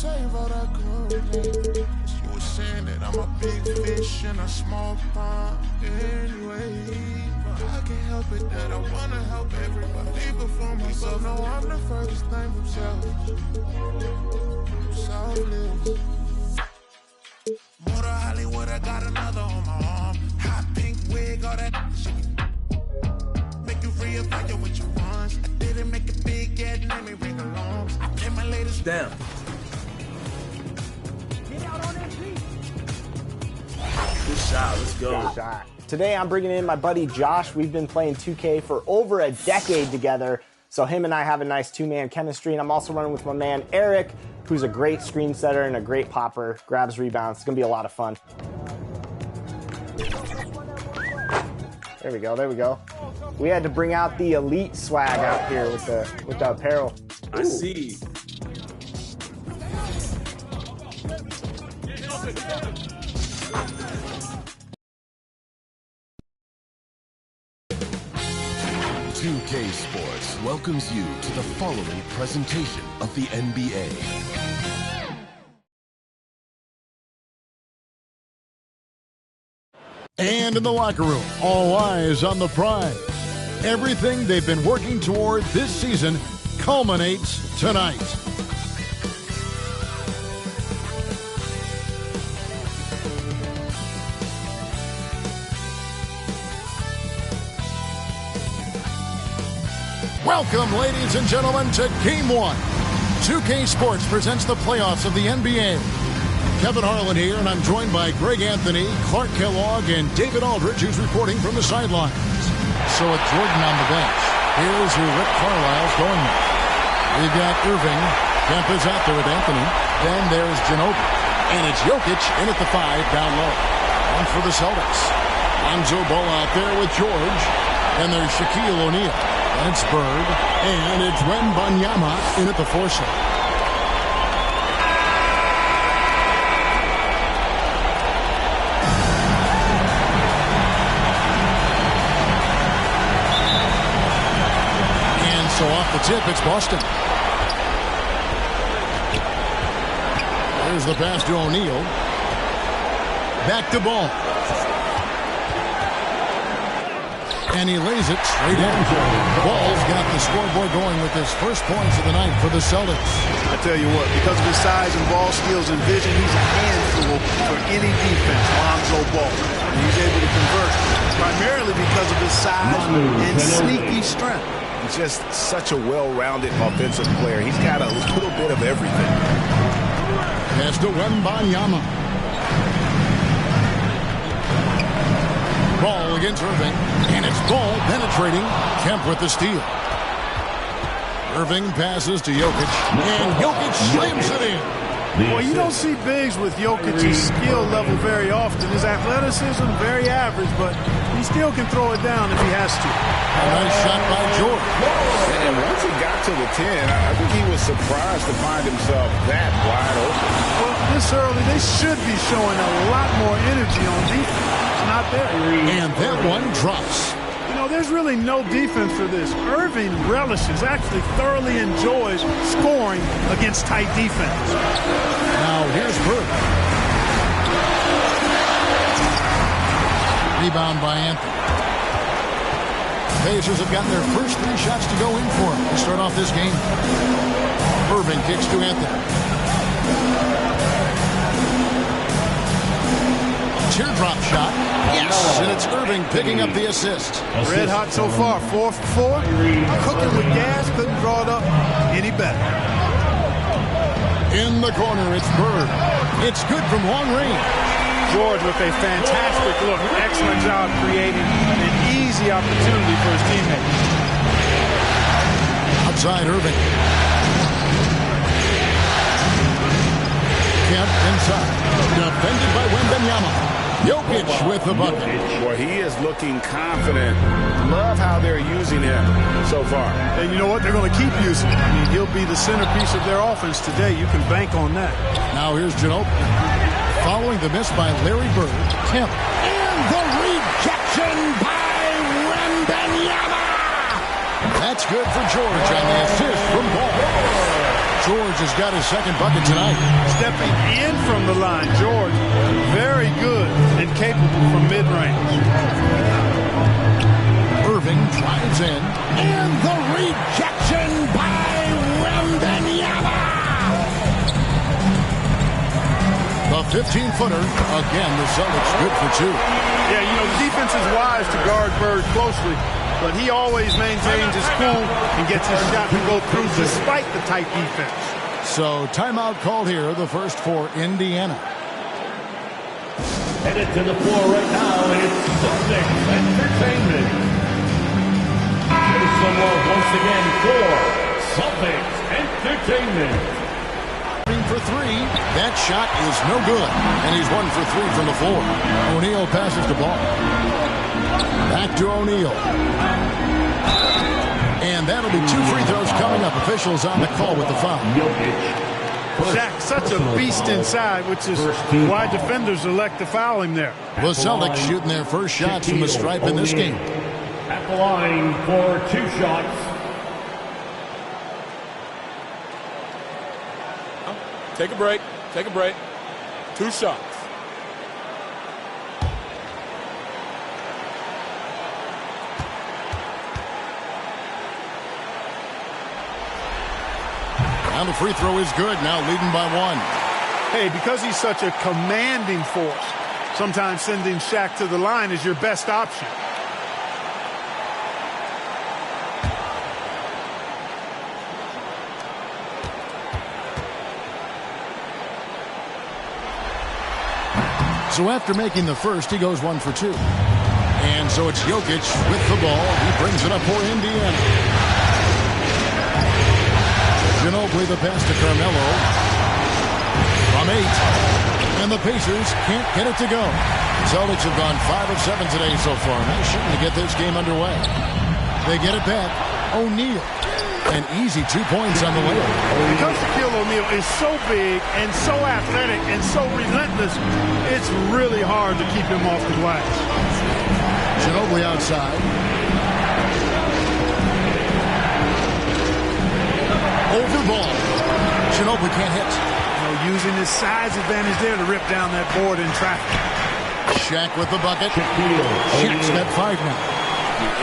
save all that complaint. You were saying that I'm a big fish in a small pond anyway. But I can't help it that I wanna help everybody before myself. No, I'm the furthest thing from selfless. Motor Hollywood, I got another on my arm. Hot pink wig, all that shit. Make you reevaluate what you want. I didn't make it big yet, let me ring along. I play my latest. Damn. Get out on that beat. Good shot. Let's go. Good shot. Today I'm bringing in my buddy Josh. We've been playing 2K for over a decade together. So him and I have a nice two-man chemistry. And I'm also running with my man Eric, who's a great screen setter and a great popper, grabs rebounds. It's gonna be a lot of fun. There we go, there we go. We had to bring out the elite swag out here with the apparel. I see. .2K Sports welcomes you to the following presentation of the NBA. And in the locker room, all eyes on the prize. Everything they've been working toward this season culminates tonight. Welcome, ladies and gentlemen, to Game 1. 2K Sports presents the playoffs of the NBA. Kevin Harlan here, and I'm joined by Greg Anthony, Clark Kellogg, and David Aldridge, who's reporting from the sidelines. So with Jordan on the bench, here's who Rick Carlisle's going with. We've got Irving. Kemp is out there with Anthony. Then there's Ginobili. And it's Jokic in at the 5 down low. One for the Celtics. Lonzo Ball out there with George. And there's Shaquille O'Neal. And it's Bird. And it's Wembanyama in at the 4 slot. So off the tip, it's Boston. There's the pass to O'Neal. Back to Ball. And he lays it straight in. Ball's got the scoreboard going with his first points of the night for the Celtics. I tell you what, because of his size and ball skills and vision, he's a handful for any defense, Lonzo Ball. And he's able to convert primarily because of his size and sneaky strength. He's just such a well-rounded offensive player. He's got a little bit of everything. Pass to Wembanyama. Ball against Irving. And it's Ball penetrating. Kemp with the steal. Irving passes to Jokic. And Jokic slams it in. Well, you don't see bigs with Jokic's skill level very often. His athleticism, very average, but he still can throw it down if he has to. A nice shot by George. And once he got to the 10, I think he was surprised to find himself that wide open. Well, this early, they should be showing a lot more energy on defense. It's not there. And that one drops. You know, there's really no defense for this. Irving relishes, actually thoroughly enjoys scoring against tight defense. Now here's Bird. Rebound by Anthony. Pacers have gotten their first 3 shots to go in for him to start off this game. Irving kicks to Anthony. Teardrop shot. Yes, and it's Irving picking up the assist. Red hot so far, 4 for 4. Cooking with gas, couldn't draw it up any better. In the corner, it's Bird. It's good from long range. George with a fantastic look. Excellent job creating an easy opportunity for his teammates. Outside Irving. Kemp inside. Defended by Wembanyama. Jokic with the bucket. Boy, he is looking confident. Love how they're using him so far. And you know what? They're going to keep using him. I mean, he'll be the centerpiece of their offense today. You can bank on that. Now here's Ginobili. Following the miss by Larry Bird. Kemp. And the rejection by Wembanyama. That's good for George on the assist from Ball. George has got his second bucket tonight. Stepping in from the line, George, very good and capable from mid-range. Irving drives in, and the rejection by Wembanyama. The 15-footer. Again, the Celtics good for two. Yeah, you know, the defense is wise to guard Bird closely, but he always maintains his cool and gets his shot to go through despite the tight defense. So timeout called here, the first for Indiana. Headed to the floor right now, it's Celtics Entertainment. Here's some love once again for Celtics Entertainment. For three. That shot is no good. And he's 1 for 3 from the floor. O'Neal passes the ball. Back to O'Neal. And that'll be 2 free throws coming up. Officials on the call with the foul. Shaq, such a beast inside, which is why defenders elect to foul him there. The Celtics shooting their first shots from the stripe in this game. At the line for 2 shots. Take a break. Take a break. 2 shots. Now the free throw is good. Now leading by 1. Hey, because he's such a commanding force, sometimes sending Shaq to the line is your best option. So after making the first, he goes 1 for 2. And so it's Jokic with the ball. He brings it up for Indiana. Ginobili the pass to Carmelo. From 8. And the Pacers can't get it to go. Celtics have gone 5 of 7 today so far. Nice shooting to get this game underway. They get it back. O'Neal. An easy 2 points on the layup. Because Shaquille O'Neal is so big and so athletic and so relentless, it's really hard to keep him off the glass. Ginobili outside. Over ball. Ginobili can't hit. You know, using his size advantage there to rip down that board in traffic. Shaq with the bucket. Shaq's got 5 now.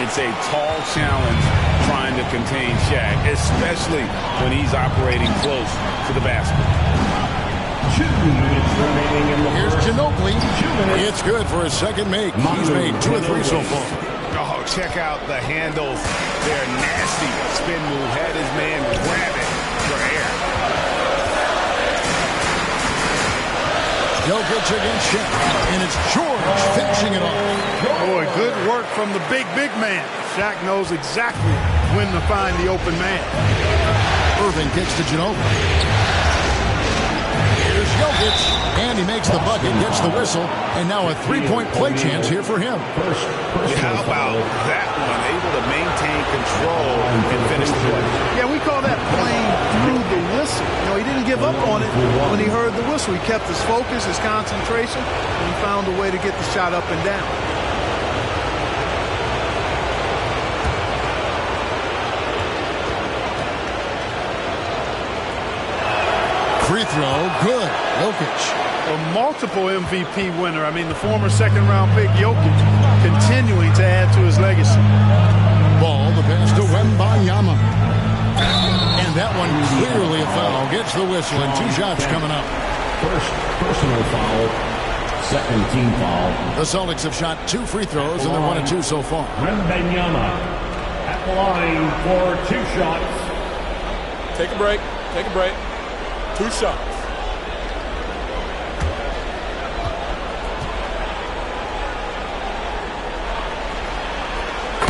It's a tall challenge trying to contain Shaq, especially when he's operating close to the basket. 2 minutes remaining in the Here's first. Ginobili. 2 minutes. It's good for his second make. He's made 2 of 3 so far. Oh, check out the handles. They're nasty. Spin move. Had his man grab it for air. Jokic against Shaq. And it's George finishing it off. Boy, good work from the big man. Shaq knows exactly when to find the open man. Irving kicks to Ginobili. Here's Jokic. And he makes the bucket, gets the whistle. And now a 3-point play chance here for him. How about that one? Able to maintain control and finish the play. Yeah, we call that playing through the whistle. You know, he didn't give up on it when he heard the whistle. He kept his focus, his concentration, and he found a way to get the shot up and down. Free throw, good. Jokic. A multiple MVP winner. I mean, the former second-round pick, Jokic, continuing to add to his legacy. Ball, the pass to Wembanyama. And that one clearly a foul. Gets the whistle, and 2 shots coming up. First personal foul. Second team foul. The Celtics have shot 2 free throws, and they're 1 of 2 so far. Wembanyama at the line for 2 shots. Take a break. Take a break. 2 shots.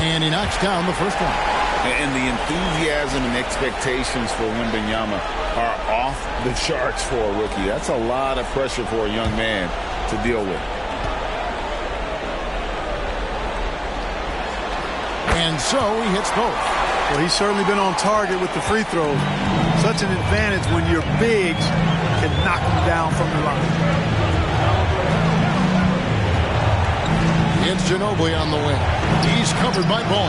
And he knocks down the first one. And the enthusiasm and expectations for Wembanyama are off the charts for a rookie. That's a lot of pressure for a young man to deal with. And so he hits both. Well, he's certainly been on target with the free throws. Such an advantage when your bigs can knock them down from the line. It's Ginobili on the wing. He's covered by Ball.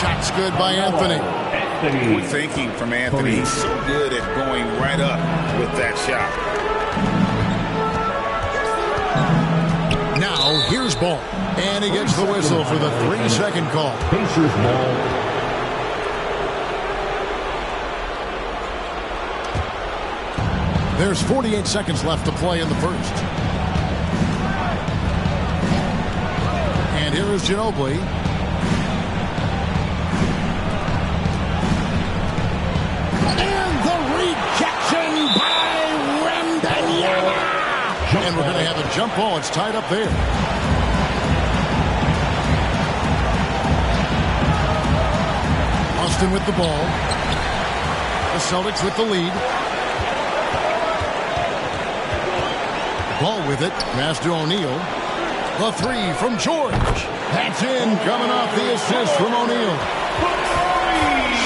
Shots good by Anthony. Anthony. Good thinking from Anthony. He's so good at going right up with that shot. Now, here's ball. And he gets the whistle for the 3-second call. Pacers ball. There's 48 seconds left to play in the first. And here is Ginobili. And the rejection by Wembanyama. And we're going to have a jump ball. It's tied up there. Austin with the ball. The Celtics with the lead. Ball with it. Pass to O'Neal. The three from George. That's in. Coming off the assist from O'Neal.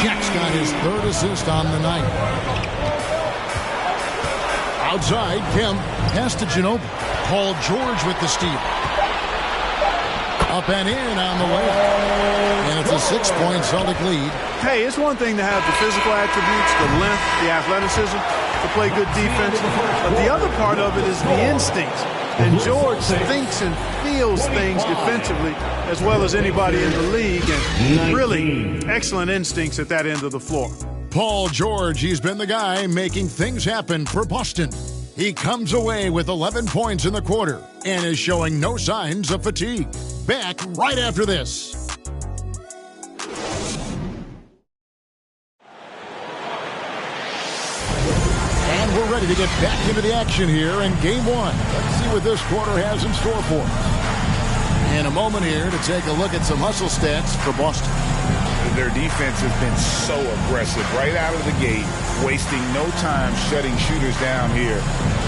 Shaq's got his third assist on the night. Outside, Kemp. Pass to Ginobili. Paul George with the steal. Up and in on the way. And it's a 6-point Celtic lead. Hey, it's one thing to have the physical attributes, the length, the athleticism, to play good defense. But the other part of it is the instincts. And George thinks and feels things defensively as well as anybody in the league. And really excellent instincts at that end of the floor. Paul George, he's been the guy making things happen for Boston. He comes away with 11 points in the quarter and is showing no signs of fatigue. Back right after this. And we're ready to get back into the action here in Game 1. Let's see what this quarter has in store for us. In a moment here to take a look at some hustle stats for Boston. Their defense has been so aggressive right out of the gate, wasting no time shutting shooters down here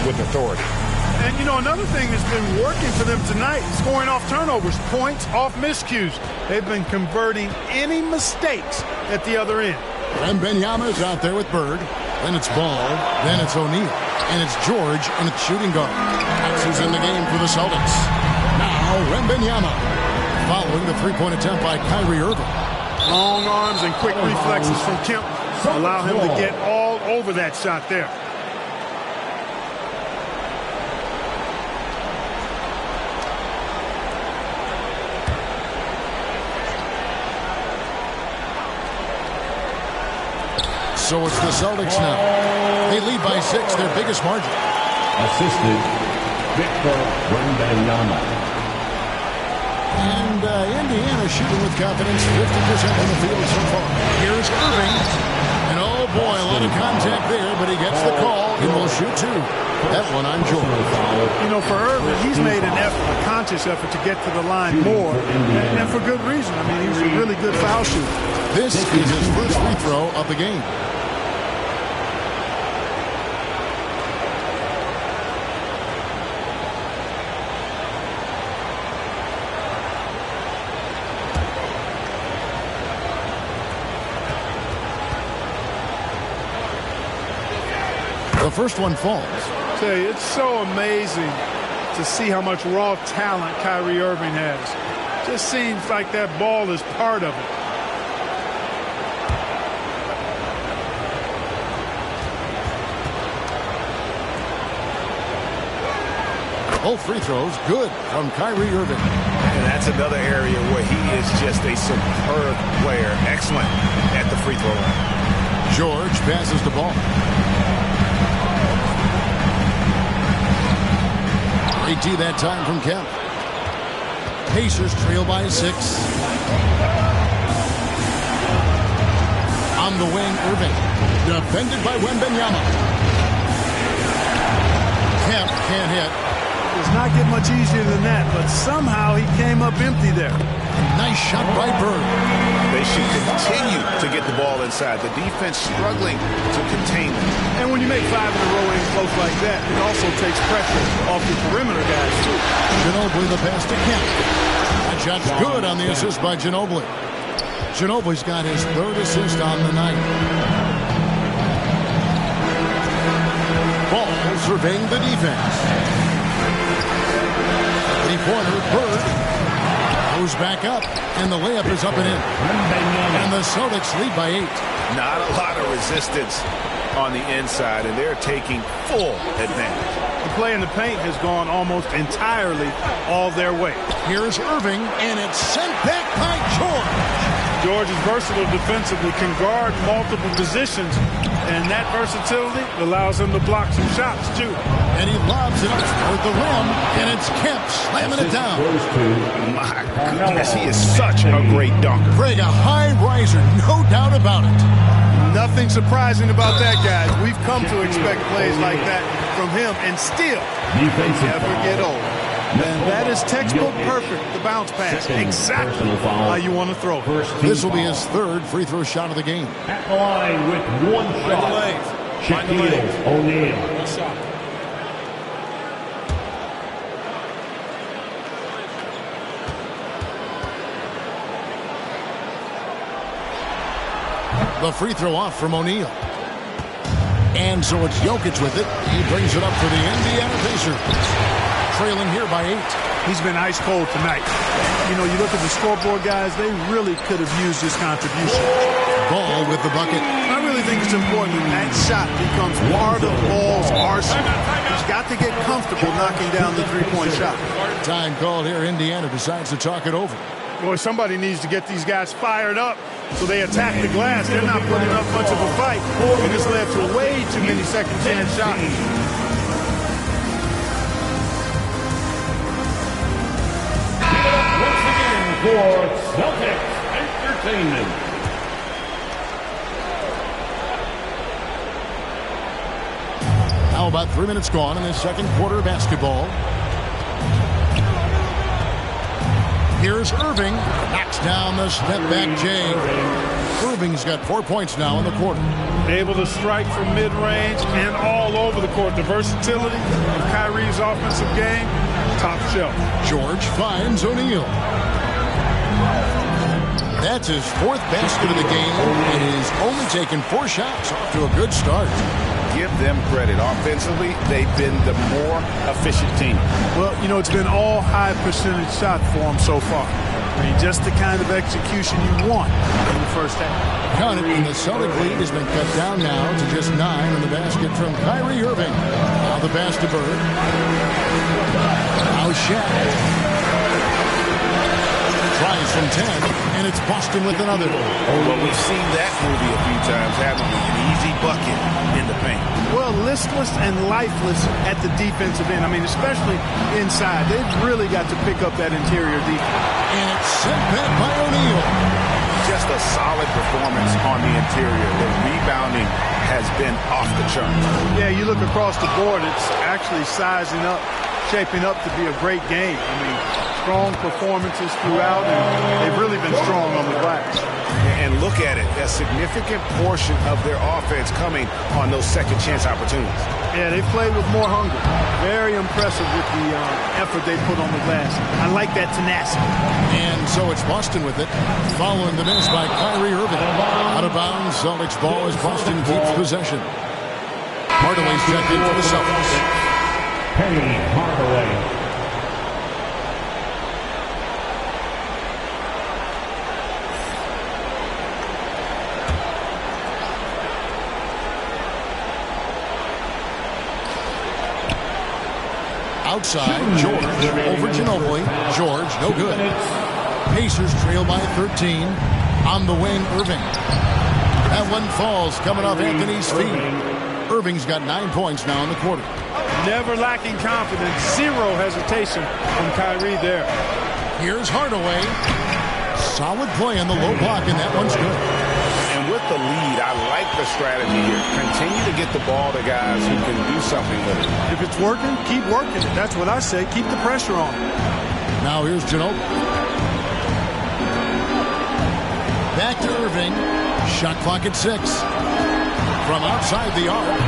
with authority. And, you know, another thing that's been working for them tonight, scoring off turnovers, points off miscues. They've been converting any mistakes at the other end. Wembanyama's out there with Bird. Then it's Ball. Then it's O'Neal. And it's George and it's shooting guard. That's in the game for the Celtics. Now, Wembanyama. Following the three-point attempt by Kyrie Irving. Long arms and quick reflexes from Kemp allow him to get all over that shot there. So it's the Celtics now. They lead by 6, their biggest margin. Assisted, Victor Wembanyama. And Indiana shooting with confidence, 50% from the field so far. Here's Irving. And oh boy, a lot of contact there, but he gets the call and will shoot 2. That one on George. You know, for Irving, he's made an effort, a conscious effort to get to the line more, and for good reason. I mean, he's a really good foul shooter. This is his first free throw of the game. The first one falls. I tell you, it's so amazing to see how much raw talent Kyrie Irving has. Just seems like that ball is part of it. Both free throws good from Kyrie Irving. And that's another area where he is just a superb player. Excellent at the free throw line. George passes the ball. 18 that time from Kemp. Pacers trail by 6. On the wing, Irving. Defended by Wembanyama. Kemp can't hit. Does not get much easier than that, but somehow he came up empty there. Nice shot by Bird. They should continue to get the ball inside. The defense struggling to contain them. And when you make 5 in a row in close like that, it also takes pressure off the perimeter guys, too. Ginobili the pass to Kemp. That shot's good on the assist by Ginobili. Ginobili's got his 3rd assist on the night. Ball surveying the defense. Three-pointer, Bird goes back up, and the layup is up and in. And the Celtics lead by 8. Not a lot of resistance on the inside, and they're taking full advantage. The play in the paint has gone almost entirely all their way. Here's Irving, and it's sent back by George. George is versatile defensively, can guard multiple positions, and that versatility allows him to block some shots, too. And he lobs it up toward the rim, and it's Kemp slamming it down. My goodness, he is such a great dunker. Greg, a high riser, no doubt about it. Nothing surprising about that, guys. We've come to expect plays like that from him, and still, they never get old. And that is textbook perfect, the bounce pass. Exactly how you want to throw it. This will be his third free throw shot of the game. At the line with one shot, Shaquille O'Neal. The free throw off from O'Neal. And so it's Jokic with it. He brings it up for the Indiana Pacers. Trailing here by 8. He's been ice cold tonight. You know, you look at the scoreboard, guys, they really could have used his contribution. Ball with the bucket. I really think it's important that shot becomes part of Ball's arsenal. He's got to get comfortable knocking down the three-point shot. Time called here. Indiana decides to talk it over. Boy, somebody needs to get these guys fired up so they attack the glass. They're not putting up much of a fight. And this led to way too many second chance shots. Once again for Celtics Entertainment. How about 3 minutes gone in the second quarter of basketball? Here's Irving. Knocks down the step-back J. Irving's got 4 points now in the quarter. Able to strike from mid-range and all over the court. The versatility of Kyrie's offensive game, top shelf. George finds O'Neal. That's his 4th basket of the game, and he's only taken 4 shots. Off to a good start. Give them credit. Offensively, they've been the more efficient team. Well, you know, it's been all high percentage shot for them so far. I mean, just the kind of execution you want in the first half. Count it, and the Celtic lead has been cut down now to just 9 on the basket from Kyrie Irving. Now the pass to Bird. Now Shaq. Tries from 10, and it's Boston with another. Well, we've seen that movie a few times, haven't we? An easy bucket in the paint. Well, listless and lifeless at the defensive end. I mean, especially inside. They've really got to pick up that interior defense. And it's sent back by O'Neal. Just a solid performance on the interior. The rebounding has been off the charts. Yeah, you look across the board, it's actually sizing up, shaping up to be a great game. I mean, strong performances throughout, and they've really been strong on the glass. And look at it, a significant portion of their offense coming on those second chance opportunities. Yeah, they played with more hunger. Very impressive with the effort they put on the glass. I like that tenacity. And so it's Boston with it, following the miss by Kyrie Irving. Out of bounds, Celtics ball as Boston keeps possession. Hardaway's checked in for the Celtics. Penny Hardaway. Outside, George over Ginobili. George, no good. Pacers trail by 13. On the wing, Irving. That one falls, coming off Anthony's feet. Irving's got 9 points now in the quarter. Never lacking confidence. Zero hesitation from Kyrie there. Here's Hardaway. Solid play on the low block, and that one's good. And with the lead, I like the strategy here. Continue to get the ball to guys who can do something with it. If it's working, keep working it. That's what I say. Keep the pressure on. Now here's Ginobili. Back to Irving. Shot clock at 6. From outside the arc,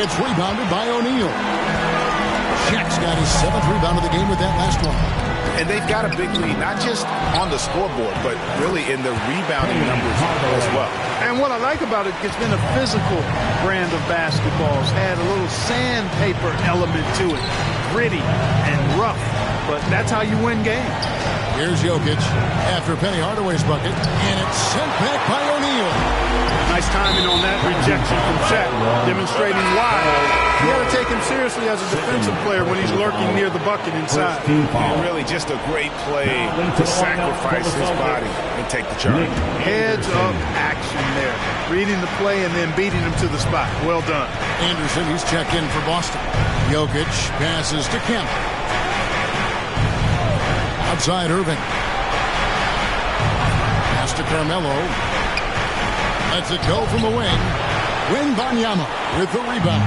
it's rebounded by O'Neal. Shaq's got his 7th rebound of the game with that last one. And they've got a big lead, not just on the scoreboard, but really in the rebounding numbers as well. And what I like about it, it's been a physical brand of basketball. It's had a little sandpaper element to it. Gritty and rough, but that's how you win games. Here's Jokic after Penny Hardaway's bucket, and it's sent back by O'Neal. Nice timing on that rejection from Shaq, demonstrating why you got to take him seriously as a defensive player when he's lurking near the bucket inside. And really just a great play to sacrifice his body and take the charge. Heads-up action there. Reading the play and then beating him to the spot. Well done. Anderson, he's checked in for Boston. Jokic passes to Kemp. Outside Irving. Pass to Carmelo. Lets it go from the wing. Wembanyama with the rebound.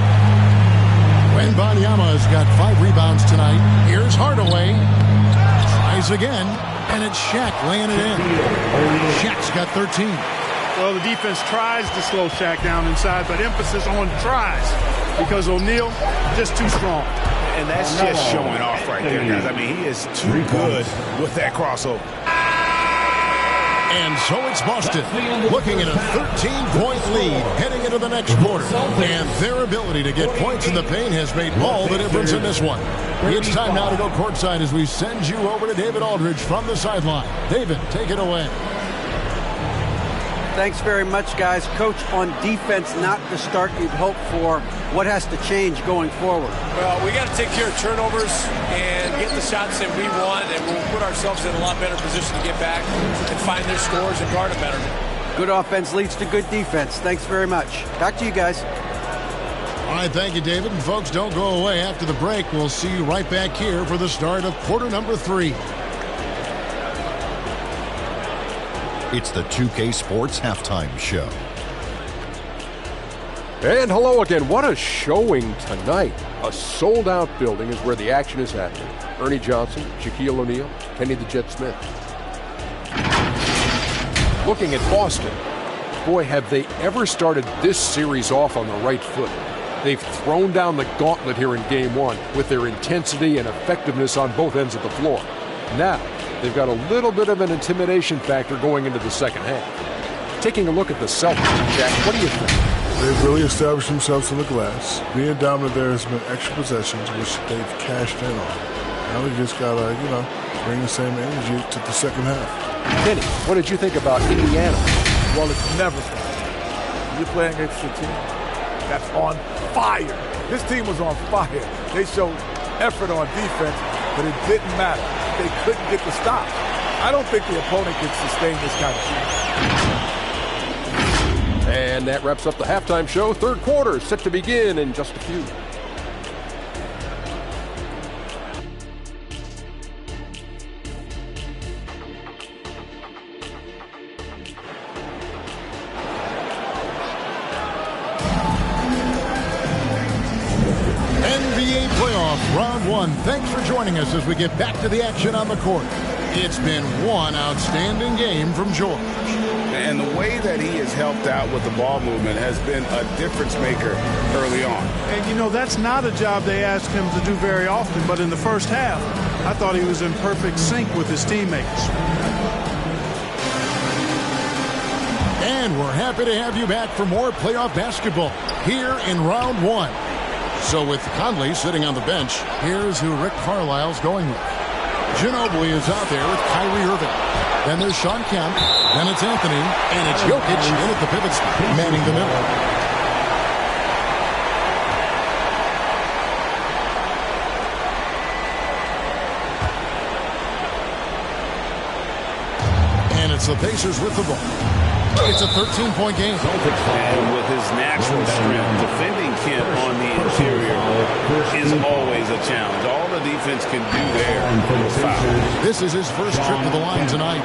Wembanyama has got 5 rebounds tonight. Here's Hardaway. Tries again. And it's Shaq laying it in. Shaq's got 13. Well, the defense tries to slow Shaq down inside, but emphasis on tries because O'Neal just too strong. And that's just showing off right there, guys. I mean, he is too good with that crossover. And so it's Boston looking at a 13-point lead heading into the next quarter. And their ability to get points in the paint has made all the difference in this one. It's time now to go courtside as we send you over to David Aldridge from the sideline. David, take it away. Thanks very much, guys. Coach, on defense, not the start you'd hope for. What has to change going forward? Well, we got to take care of turnovers and get the shots that we want, and we'll put ourselves in a lot better position to get back and find their scores and guard them better. Good offense leads to good defense. Thanks very much. Back to you guys. All right, thank you, David. And folks, don't go away. After the break, we'll see you right back here for the start of quarter number 3. It's the 2K Sports Halftime Show. And hello again. What a showing tonight. A sold-out building is where the action is happening. Ernie Johnson, Shaquille O'Neal, Kenny the Jet Smith. Looking at Boston, boy, have they ever started this series off on the right foot. They've thrown down the gauntlet here in Game 1 with their intensity and effectiveness on both ends of the floor. Now, they've got a little bit of an intimidation factor going into the second half. Taking a look at the Celtics, Jack, what do you think? They've really established themselves in the glass. Being dominant there has been extra possessions, which they've cashed in on. Now they just got to, bring the same energy to the second half. Kenny, what did you think about Indiana? Well, it's never fun. You're playing against a team that's on fire. This team was on fire. They showed effort on defense, but it didn't matter. They couldn't get the stop. I don't think the opponent can sustain this kind of shooting. And that wraps up the halftime show. Third quarter set to begin in just a few. NBA playoff round 1. Thanks for joining us as we get back to the action on the court. It's been one outstanding game from George. And the way that he has helped out with the ball movement has been a difference maker early on. And, that's not a job they ask him to do very often, but in the first half, I thought he was in perfect sync with his teammates. And we're happy to have you back for more playoff basketball here in round 1. So with Conley sitting on the bench, here's who Rick Carlisle's going with. Ginobili is out there with Kyrie Irving. Then there's Sean Kemp. Then it's Anthony. And it's Jokic in at the pivot spot, manning the middle. And it's the Pacers with the ball. It's a 13-point game. And with his natural strength, defending Kemp on the interior is always a challenge. All the defense can do there is foul. This is his first trip to the line tonight.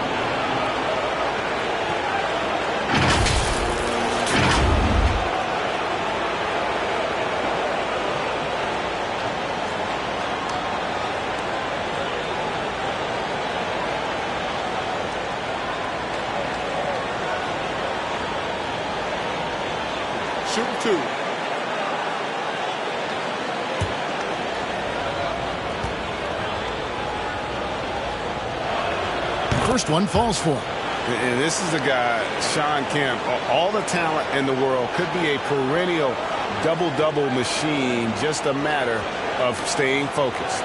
Shooting 2. First one falls for. And this is a guy, Sean Kemp, all the talent in the world, could be a perennial double-double machine, just a matter of staying focused.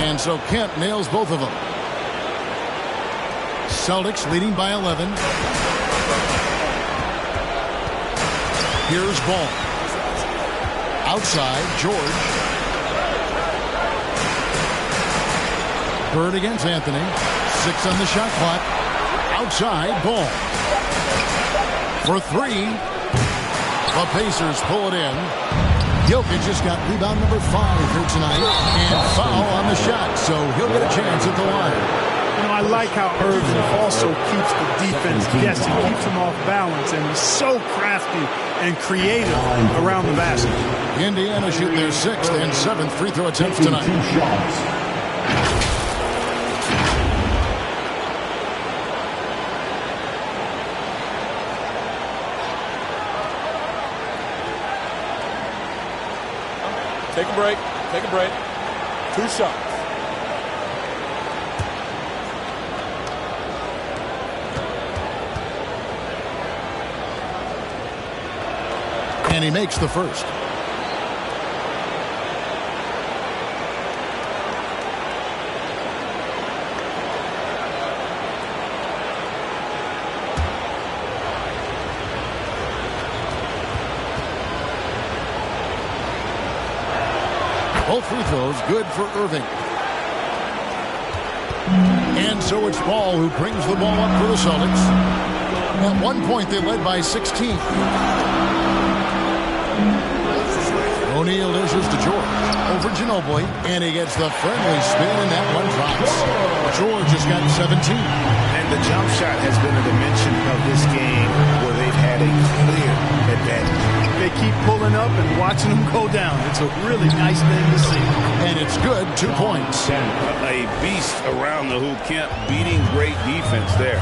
And so Kemp nails both of them. Celtics leading by 11. Here's Ball. Outside, George. Bird against Anthony. 6 on the shot clock. Outside, Ball. For 3. The Pacers pull it in. Jokic just got rebound number 5 here tonight. And foul on the shot, so he'll get a chance at the line. You know, I like how Irvin also keeps the defense guessing, keeps them off balance, and he's so crafty and creative around the basket. Indiana shooting their 6th and 7th free throw attempts tonight. Take a break. Take a break. 2 shots. And he makes the first. Both free throws good for Irving. And so it's Ball who brings the ball up for the Celtics. At one point they led by 16. O'Neal dishes to George. Over Ginobili. And he gets the friendly spin, and that one drops. George has got 17. And the jump shot has been a dimension of this game where they've had a clear advantage. They keep pulling up and watching them go down. It's a really nice thing to see. And it's good. 2 points. A beast around the hoop. Kemp beating great defense there.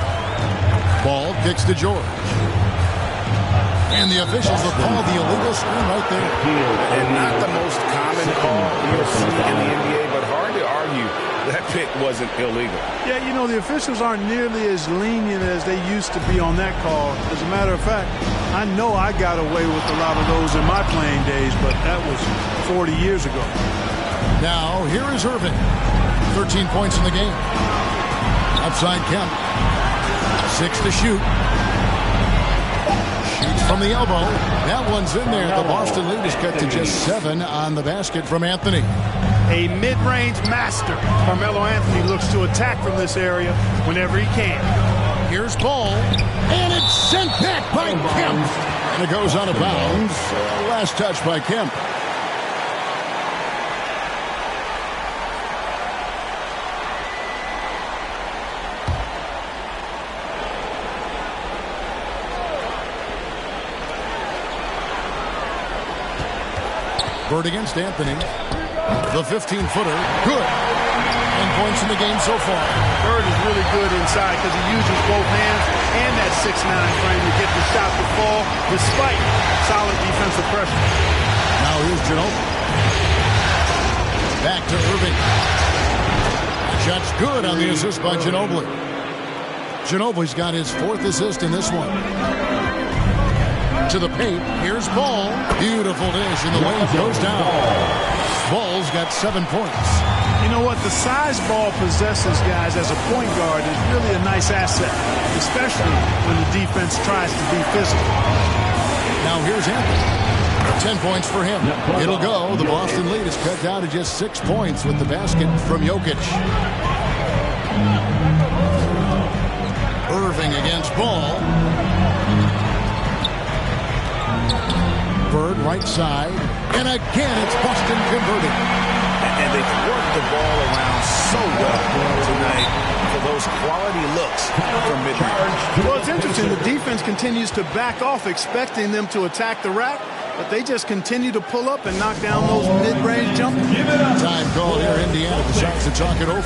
Ball kicks to George. And the officials will call the illegal screen right there. And not the most common call you'll see in the NBA, but hard to argue that pick wasn't illegal. Yeah, you know, the officials aren't nearly as lenient as they used to be on that call. As a matter of fact, I know I got away with a lot of those in my playing days, but that was 40 years ago. Now, here is Irving. 13 points in the game. Outside Kemp. 6 to shoot. From the elbow. That one's in there. The Boston lead is cut to just 7 on the basket from Anthony. A mid-range master. Carmelo Anthony looks to attack from this area whenever he can. Here's Ball. And it's sent back by Kemp. And it goes out of bounds. Last touch by Kemp. Bird against Anthony. The 15-footer. Good. And points in the game so far. Bird is really good inside because he uses both hands and that 6'9" frame to get the shot to fall despite solid defensive pressure. Now here's Ginobili. Back to Irving. Shot's good on the assist by Ginobili. Ginobili's got his 4th assist in this one. To the paint. Here's Ball. Beautiful dish, and the layup goes down. Ball's got 7 points. You know what? The size Ball possesses, guys, as a point guard is really a nice asset, especially when the defense tries to be physical. Now here's Anthony. 10 points for him. It'll go. The Boston lead is cut down to just 6 points with the basket from Jokic. Irving against Ball. Bird right side. And again, it's Boston converting. And they've worked the ball around so well tonight for those quality looks from mid-range. Well, it's interesting. The defense continues to back off, expecting them to attack the rack, but they just continue to pull up and knock down those mid-range jumpers. Time call here, Indiana decides to talk it over.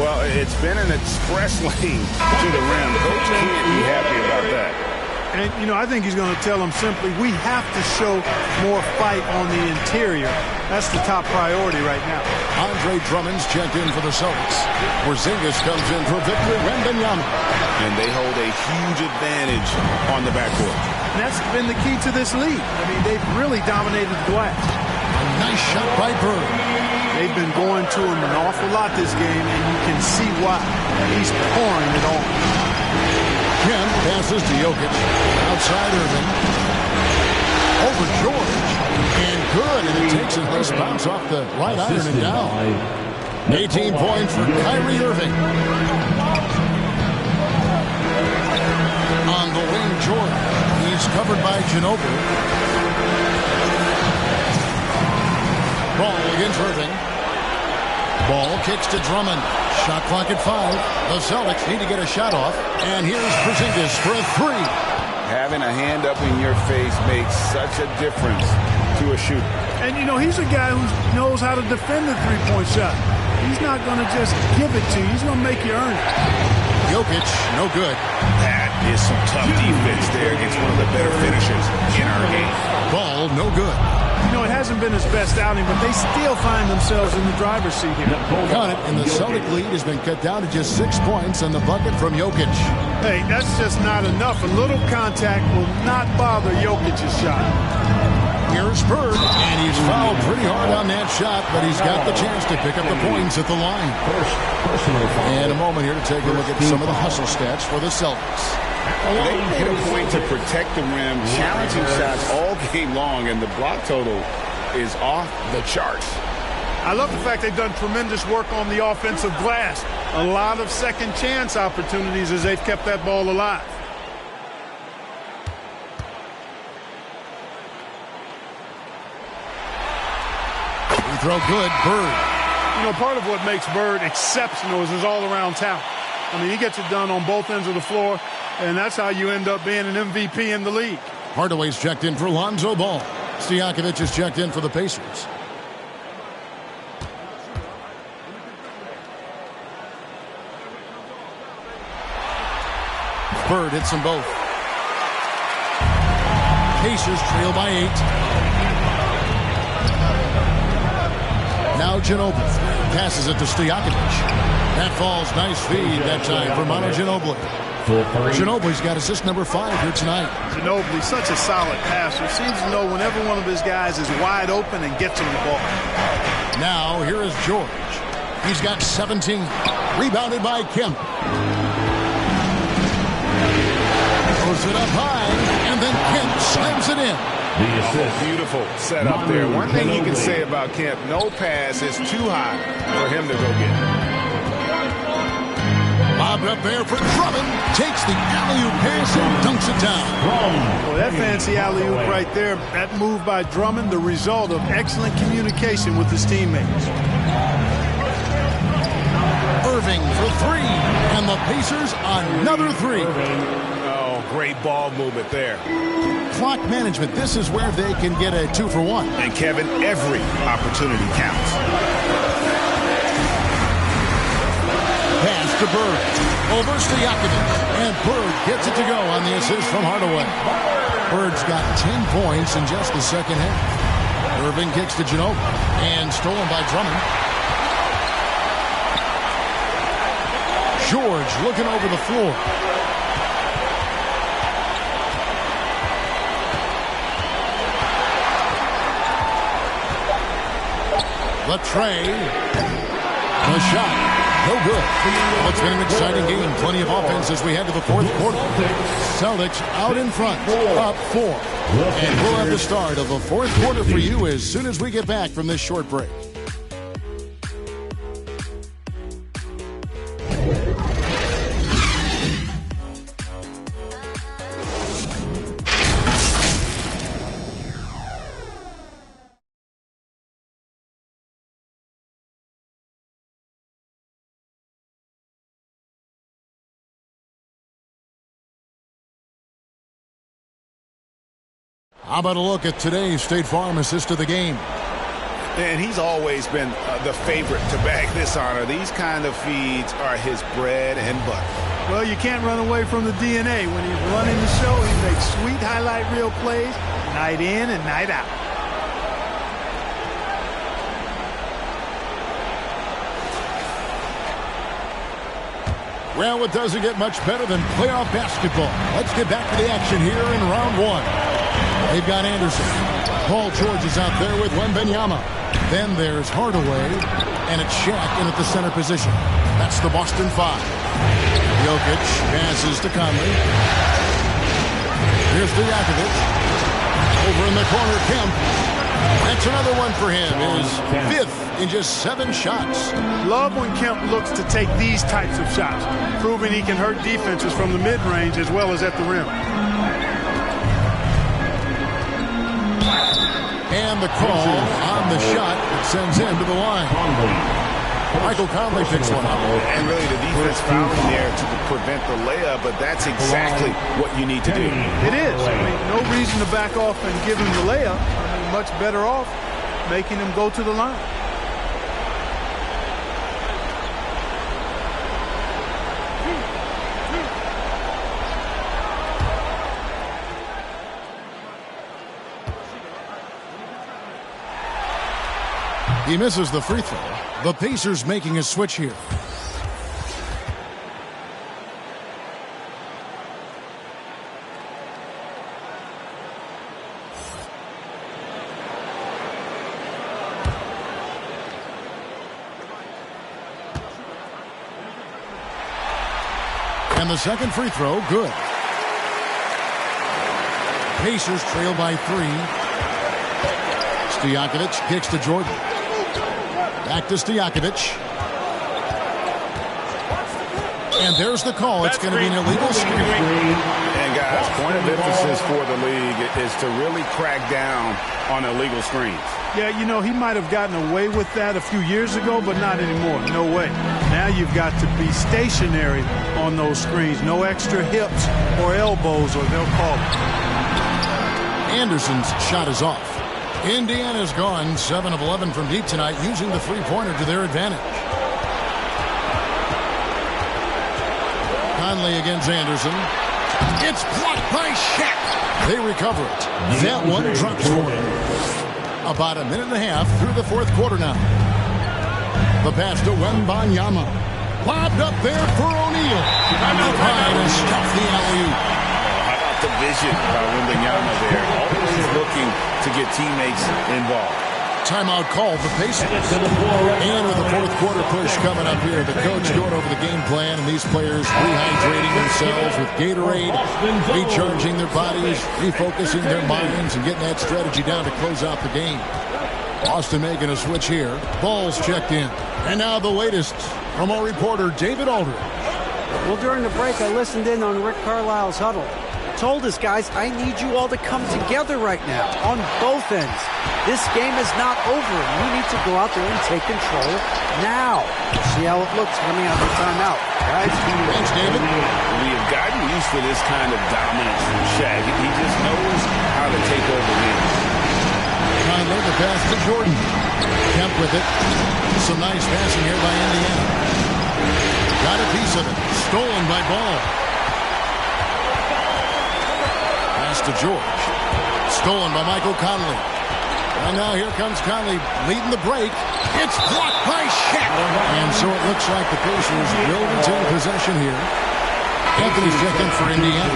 Well, it's been an express lane to the rim. The coach can't be happy about that. And, you know, I think he's going to tell them simply, we have to show more fight on the interior. That's the top priority right now. Andre Drummond's checked in for the Celtics. Porzingis comes in for Victor Wembanyama. And they hold a huge advantage on the backcourt. And that's been the key to this league. I mean, they've really dominated the glass. A nice shot by Bird. They've been going to him an awful lot this game, and you can see why. He's pouring it on. Kemp passes to Jokic. Outside Irving. Over George. And good, and it takes a nice bounce off the right iron and down. 18 points for Kyrie Irving. On the wing, George. He's covered by Ginobili. Ball against Irving. Ball kicks to Drummond. Shot clock at 5. The Celtics need to get a shot off. And here's Porzingis for a 3. Having a hand up in your face makes such a difference to a shooter. And, you know, he's a guy who knows how to defend the three-point shot. He's not going to just give it to you. He's going to make you earn it. Jokic, no good. That is some tough defense there against one of the better finishers in our game. Ball, no good. You know, it hasn't been his best outing, but they still find themselves in the driver's seat here. Count it, and the Celtic lead has been cut down to just 6 points on the bucket from Jokic. Hey, that's just not enough. A little contact will not bother Jokic's shot. Here's Bird, and he's fouled pretty hard on that shot, but he's got the chance to pick up the points at the line. And a moment here to take a look at some of the hustle stats for the Celtics. They made a point to protect the rim, challenging shots all game long, and the block total is off the charts. I love the fact they've done tremendous work on the offensive glass. A lot of second chance opportunities as they've kept that ball alive. Throw good, Bird. You know, part of what makes Bird exceptional is his all-around talent. I mean, he gets it done on both ends of the floor, and that's how you end up being an MVP in the league. Hardaway's checked in for Lonzo Ball. Stojakovic is checked in for the Pacers. Bird hits them both. Pacers trail by 8. Now Ginobili passes it to Stojakovic. That falls. Nice feed that time for Manu Ginobili. Ginobili's got assist number 5 here tonight. Ginobili, such a solid passer. Seems to know whenever one of his guys is wide open and gets him the ball. Now here is George. He's got 17. Rebounded by Kemp. Throws it up high, and then Kemp slams it in. Beautiful setup there. One thing you can say about Kemp, no pass is too high for him to go get. Bobbed up there for Drummond. Takes the alley-oop pass and dunks it down. Boy, that fancy alley-oop right there, that move by Drummond, the result of excellent communication with his teammates. Irving for 3, and the Pacers another 3. Oh, great ball movement there. Clock management, this is where they can get a 2-for-1. And Kevin, every opportunity counts. Pass to Bird. Over Stojakovic. And Bird gets it to go on the assist from Hardaway. Bird's got 10 points in just the second half. Irving kicks to Ginobili. And stolen by Drummond. George looking over the floor. Latrey. The shot. No good. Well, it's been an exciting game. Plenty of offense as we head to the fourth quarter. Celtics out in front. Up 4. And we'll have the start of the fourth quarter for you as soon as we get back from this short break. How about a look at today's State Farm assist of the game? And he's always been the favorite to bag this honor. These kind of feeds are his bread and butter. Well, you can't run away from the DNA. When he's running the show, he makes sweet highlight reel plays night in and night out. Well, it doesn't get much better than playoff basketball. Let's get back to the action here in round 1. They've got Anderson. Paul George is out there with Wembanyama. Then there's Hardaway, and it's Shaq in at the center position. That's the Boston Five. Jokic passes to Conley. Here's Stojakovic. Over in the corner, Kemp. That's another one for him. His fifth in just 7 shots. Love when Kemp looks to take these types of shots, proving he can hurt defenses from the mid-range as well as at the rim. And the call on the shot that sends him to the line. Michael Conley picks one up. And really the defense fouling there to prevent the layup, but that's exactly what you need to do. It is. I mean, no reason to back off and give him the layup. I mean, much better off making him go to the line. He misses the free throw. The Pacers making a switch here. And the second free throw, good. Pacers trail by 3. Stojakovic kicks to Jordan. Back to Stojakovic. And there's the call. It's going to be an illegal screen. And guys, point of emphasis for the league is to really crack down on illegal screens. Yeah, you know, he might have gotten away with that a few years ago, but not anymore. No way. Now you've got to be stationary on those screens. No extra hips or elbows, or they'll call it. Anderson's shot is off. Indiana's gone 7 of 11 from deep tonight, using the three-pointer to their advantage. Conley against Anderson. It's blocked by Shaq. They recover it. That one drops for him. About a minute and a half through the fourth quarter now. The pass to Wembanyama. Lobbed up there for O'Neal. Trying to stuff the alley-oop. The vision by Wembanyama there, always looking to get teammates involved. Timeout called the Pacers. And with the fourth quarter push coming up here, the coach going over the game plan, and these players rehydrating themselves with Gatorade, recharging their bodies, refocusing their minds, and getting that strategy down to close out the game. Boston making a switch here. Ball's checked in. And now the latest from our reporter, David Aldridge. Well, during the break, I listened in on Rick Carlisle's huddle. Told us, guys, I need you all to come together right now on both ends. This game is not over. You need to go out there and take control now. See how it looks coming out of the timeout. Guys, thanks, David. We have gotten used to this kind of dominance from Shaq. He just knows how to take over wins. Conley, the pass to Jordan. Kemp with it. Some nice passing here by Indiana. Got a piece of it. Stolen by Ball. To George. Stolen by Michael Conley. And now here comes Conley leading the break. It's blocked by Shaq. And so it looks like the Pacers will retain possession here. Anthony's checking for Indiana.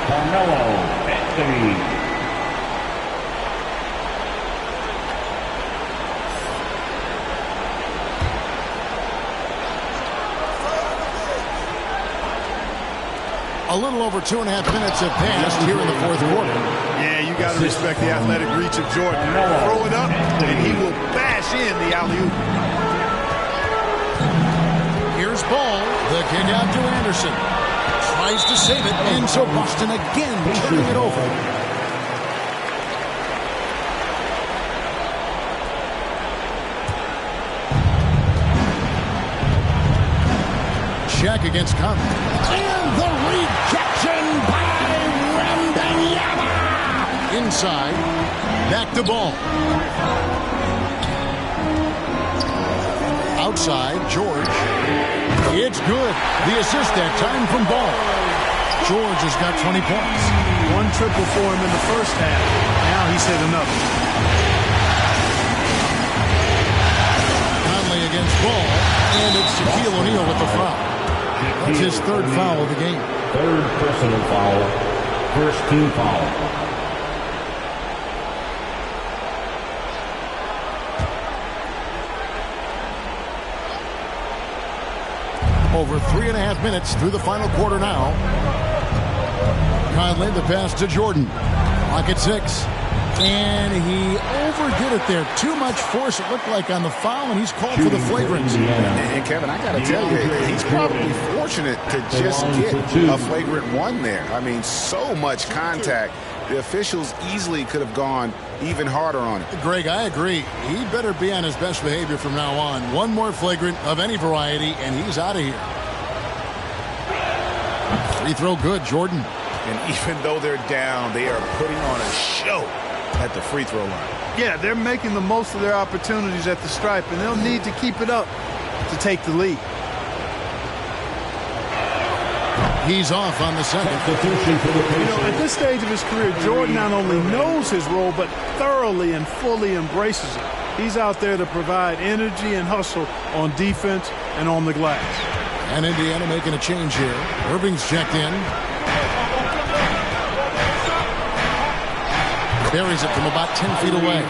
Carmelo Anthony. A little over 2.5 minutes have passed here in the fourth quarter. Yeah, you got to respect the athletic reach of Jordan. Throw it up, and he will bash in the alley-oop. Here's Ball. The kick out to Anderson. Tries to save it, and so Boston again turning it over. Shaq against Conley. And the rejection by Wembanyama. Inside. Back to Ball. Outside, George. It's good. The assist that time from Ball. George has got 20 points. One triple for him in the first half. Now he's hit another. Conley against Ball. And it's Shaquille O'Neal with the foul. That's his third foul of the game. Third personal foul. First team foul. Over 3.5 minutes through the final quarter now. Conley, the pass to Jordan. Clock at 6. And he overdid it there. Too much force, it looked like, on the foul, and he's called for the flagrant. And Kevin, I got to tell you, he's probably fortunate to just get a flagrant one there. I mean, so much contact. The officials easily could have gone even harder on it. Greg, I agree. He better be on his best behavior from now on. One more flagrant of any variety, and he's out of here. Free throw good, Jordan. And even though they're down, they are putting on a show at the free throw line. Yeah, they're making the most of their opportunities at the stripe, and they'll need to keep it up to take the lead. He's off on the second. You know, at this stage of his career, Jordan not only knows his role, but thoroughly and fully embraces it. He's out there to provide energy and hustle on defense and on the glass. And Indiana making a change here. Irving's checked in. Buries it from about 10 feet away.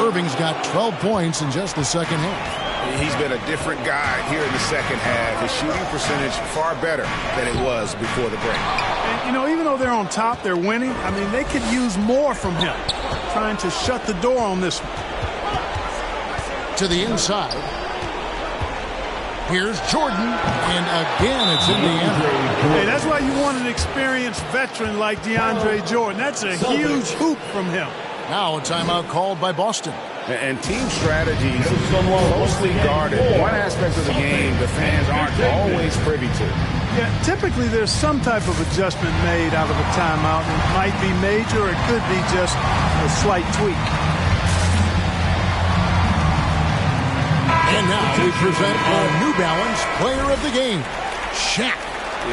Irving's got 12 points in just the second half. He's been a different guy here in the second half. His shooting percentage far better than it was before the break. And, you know, even though they're on top, they're winning. I mean, they could use more from him. Trying to shut the door on this one. To the inside. Here's Jordan. And again, it's Indiana. Hey, that's why you want an experienced veteran like DeAndre Jordan. That's a huge hoop from him. Now a timeout called by Boston. And team strategy closely guarded. One aspect of the game the fans aren't always privy to. Yeah, typically there's some type of adjustment made out of a timeout. It might be major, or it could be just a slight tweak. And now we present our New Balance Player of the Game, Shaq.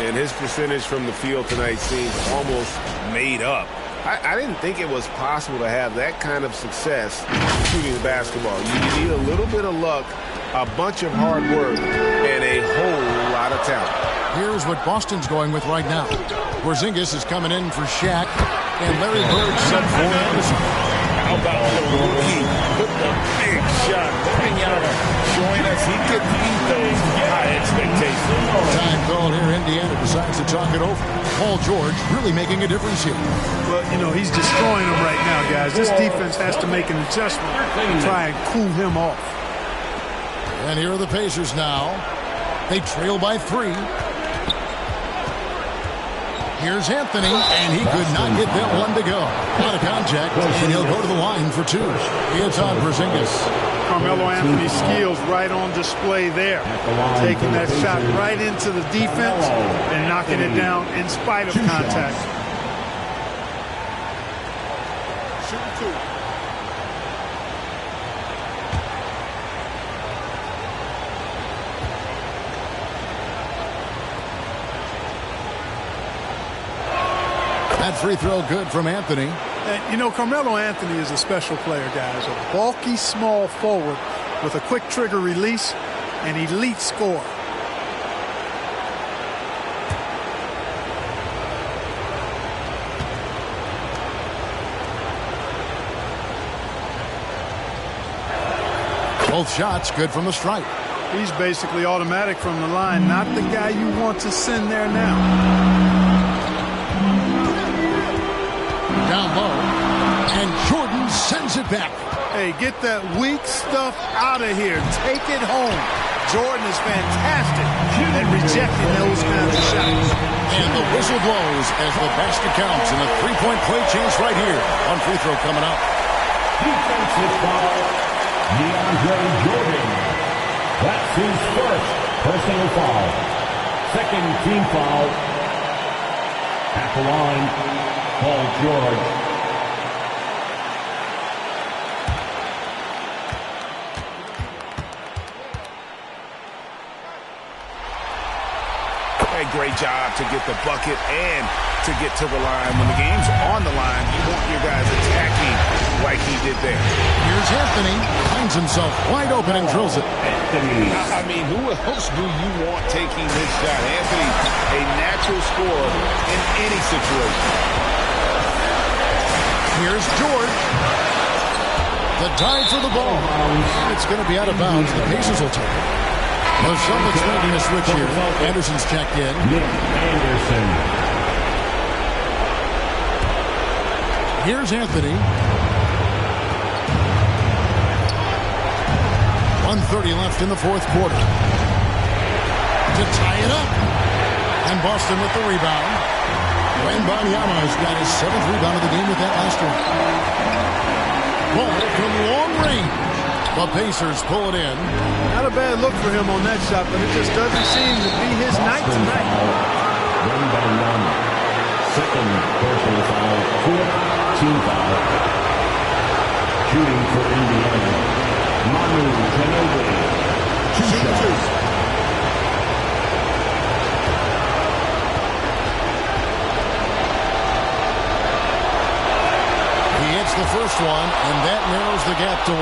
And his percentage from the field tonight seems almost made up. I didn't think it was possible to have that kind of success shooting the basketball. You need a little bit of luck, a bunch of hard work, and a whole lot of talent. Here's what Boston's going with right now. Porzingis is coming in for Shaq, and Larry Bird set for Anderson. How about the rookie with the big shot coming out, showing us he could meet those high expectations. Time called here. Indiana decides to talk it over. Paul George really making a difference here. Well, you know, he's destroying them right now, guys. This defense has to make an adjustment and try and cool him off. And here are the Pacers now. They trail by 3. Here's Anthony, and he could not get that one to go. Out of contact, and he'll go to the line for 2. It's on Porzingis. Carmelo Anthony's skills right on display there. Taking that shot right into the defense and knocking it down in spite of contact. Shooting 2. That free throw good from Anthony. And, you know, Carmelo Anthony is a special player, guys. A bulky, small forward with a quick trigger release, an elite scorer. Both shots good from the stripe. He's basically automatic from the line, not the guy you want to send there now. Down low, and Jordan sends it back. Hey, get that weak stuff out of here. Take it home. Jordan is fantastic at rejecting those kinds of shots. And the whistle blows as the basket counts, and a three-point play chance right here. One free throw coming up. Defensive foul, DeAndre Jordan. That's his first personal foul. Second team foul. At the line, Paul George. Great job to get the bucket and to get to the line. When the game's on the line, you want your guys attacking like he did there. Here's Anthony. Finds himself wide open and drills it. I mean, who else do you want taking this shot? Anthony, a natural scorer in any situation. Here's George. The dive for the ball. It's going to be out of bounds. The Pacers will take it. The Celtics making a switch here. Anderson's checked in. Nick Anderson. Here's Anthony. 1:30 left in the fourth quarter. To tie it up. And Boston with the rebound. Wembanyama's got his 7th rebound of the game with that last one. Ball from long range. The Pacers pull it in. Not a bad look for him on that shot, but it just doesn't seem to be his night tonight. Wembanyama. Second personal foul. 4th team foul. Shooting for Indiana. Manu Ginobili. 2 shots. The first one, and that narrows the gap to 1.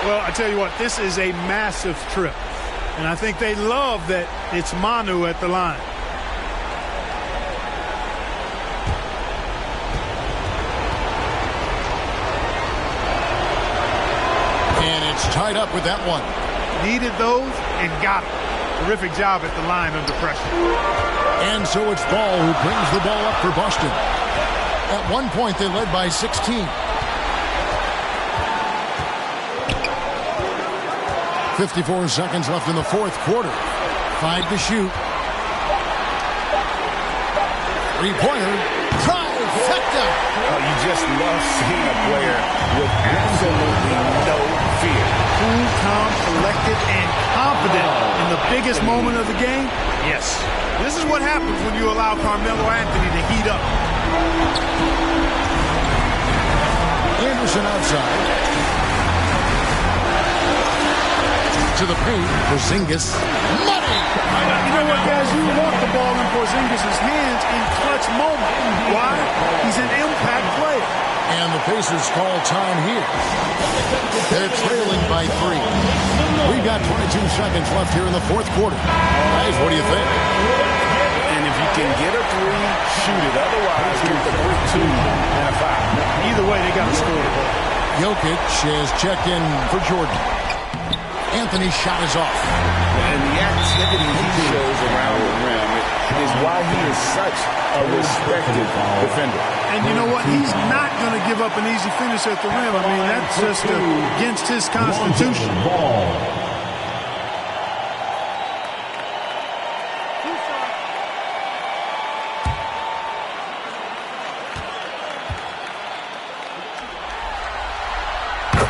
Well, I tell you what, this is a massive trip. And I think they love that it's Manu at the line. And it's tied up with that one. Needed those and got them. Terrific job at the line under pressure. And so it's Ball who brings the ball up for Boston. At one point, they led by 16. 54 seconds left in the fourth quarter. 5 to shoot. Three-pointer. Trifecta. Oh, you just love seeing a player with absolutely no fear. Cool, calm, collected, and confident in the biggest moment of the game. Yes. This is what happens when you allow Carmelo Anthony to heat up. Anderson outside. To the paint, Porzingis. Money! You know what, guys? You want the ball in Porzingis' hands in clutch moment. Why? He's an impact player. And the Pacers call time here. They're trailing by 3. We've got 22 seconds left here in the fourth quarter. Guys, what do you think? And if you can get a 3, shoot it. Otherwise, get the quick 2 and a foul. Either way, they got to score the ball. Jokic has checked in for Jordan. Anthony's shot is off. And the activity he shows around the rim is why he is such a respected defender. And you know what? He's not going to give up an easy finish at the rim. I mean, that's just against his constitution.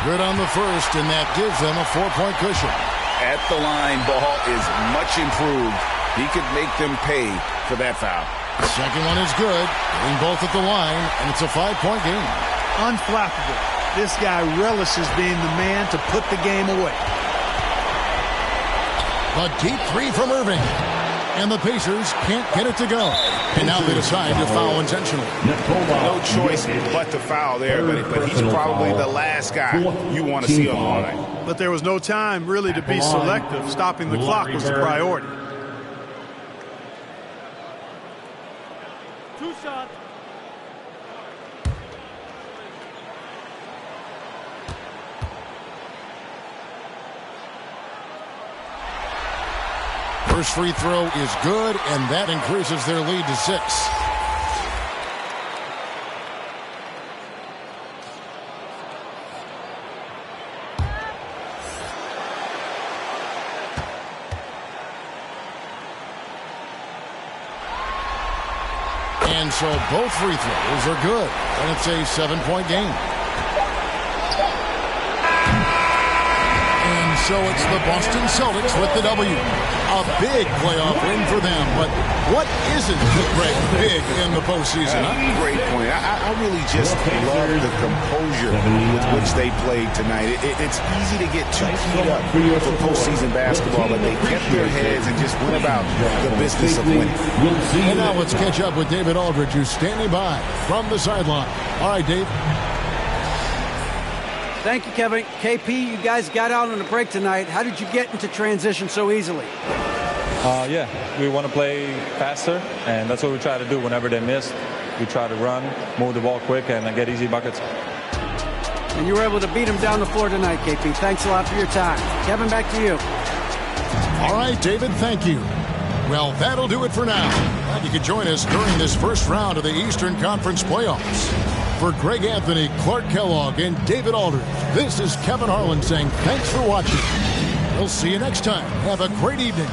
Good on the first, and that gives them a 4-point cushion. At the line, Ball is much improved. He could make them pay for that foul. The second one is good. Getting both at the line, and it's a 5-point game. Unflappable. This guy relishes being the man to put the game away. A deep 3 from Irving. And the Pacers can't get it to go. And now they decide to foul intentionally. No choice but to foul there, but he's probably the last guy you want to see on the line. But there was no time really to be selective. Stopping the clock was the priority. 2 shots. First free throw is good, and that increases their lead to 6. And so both free throws are good, and it's a 7-point game. And so it's the Boston Celtics with the W. A big playoff win for them, but what isn't big in the postseason? Huh? Great point. I really just love the composure with which they played tonight. It's easy to get too keyed up for postseason basketball, but they kept their heads and just went about the business of winning. And now let's catch up with David Aldridge, who's standing by from the sideline. All right, Dave. Thank you, Kevin. KP, you guys got out on a break tonight. How did you get into transition so easily? Yeah, we want to play faster, and that's what we try to do whenever they miss. We try to run, move the ball quick, and get easy buckets. And you were able to beat them down the floor tonight, KP. Thanks a lot for your time. Kevin, back to you. All right, David, thank you. Well, that'll do it for now. Glad you could join us during this first round of the Eastern Conference playoffs. For Greg Anthony, Clark Kellogg, and David Aldridge, this is Kevin Harlan saying thanks for watching. We'll see you next time. Have a great evening.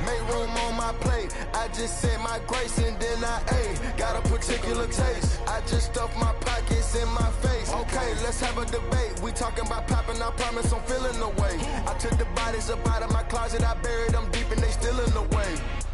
Make room on my plate. I just said my grace and then I ate. Got a particular taste. I just stuffed my pockets in my face. Okay, let's have a debate. We talking about popping. I promise I'm feeling the way. I took the bodies up out of my closet. I buried them deep and they still in the way.